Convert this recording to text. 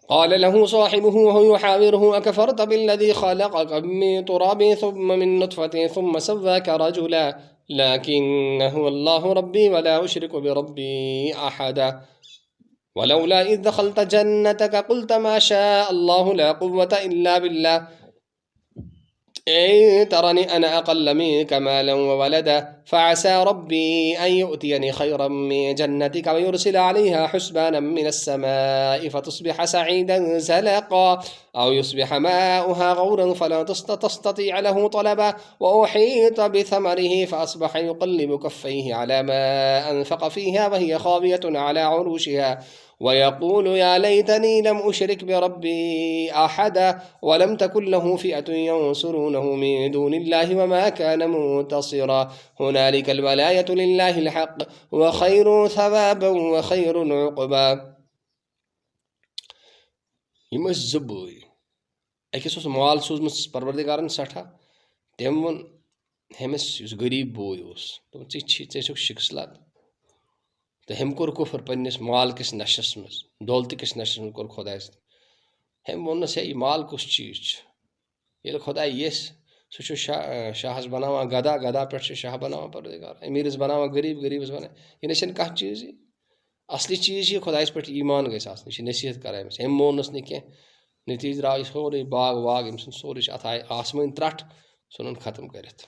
قال له صاحبه وهو يحاوره أكفرت بالذي خلقك من تراب ثم من نطفة ثم سواك رجلا لكن هو الله ربي ولا أشرك بربي أحدا ولولا إذ دخلت جنتك قلت ما شاء الله لا قوة إلا بالله إن ترني أنا أقل منك مالا وولدا فعسى ربي أن يؤتيني خيرا من جنتك ويرسل عليها حسبانا من السماء فتصبح سعيدا زلقا أو يصبح ماؤها غورا فلا تستطيع له طلبا وأحيط بثمره فأصبح يقلب كفيه على ما أنفق فيها وهي خاوية على عروشها ويقول يا ليتني لم أشرك بربي أحدا ولم تكن له فئة ينصرونه من دون الله وما كان منتصرا هنالك الولاية لله الحق وخير ثوابا وخير عقبا. يم زبوي أكيس مال سوزمس پروردگارن سٹھا تم ون ہمس اس غریب بوے ژےٚ شکسلات تو ہم کور کفر پنس مال کس نشس مز دولت کس نشس مز کور خدایس ہم وونس ہے یہ مال کس چیز یل خدا یس سہ شاہس بناوان گدا گدا پہ شاہ بناوان پروردگار امیرس بناوان غریب غریبس بناوان یہ نشن کھانا چیز اصلی چیز یہ خدایس پہ ایمان گھس آسن یہ نصیحت کران امس ہم مونس نہ کی نتیجہ درٛاو سورُے باغ واغ أمۍ سُنٛد سورُے چھُ اتھ آسمٲنۍ ترٛٹھ ژھُنُن ختم کٔرِتھ.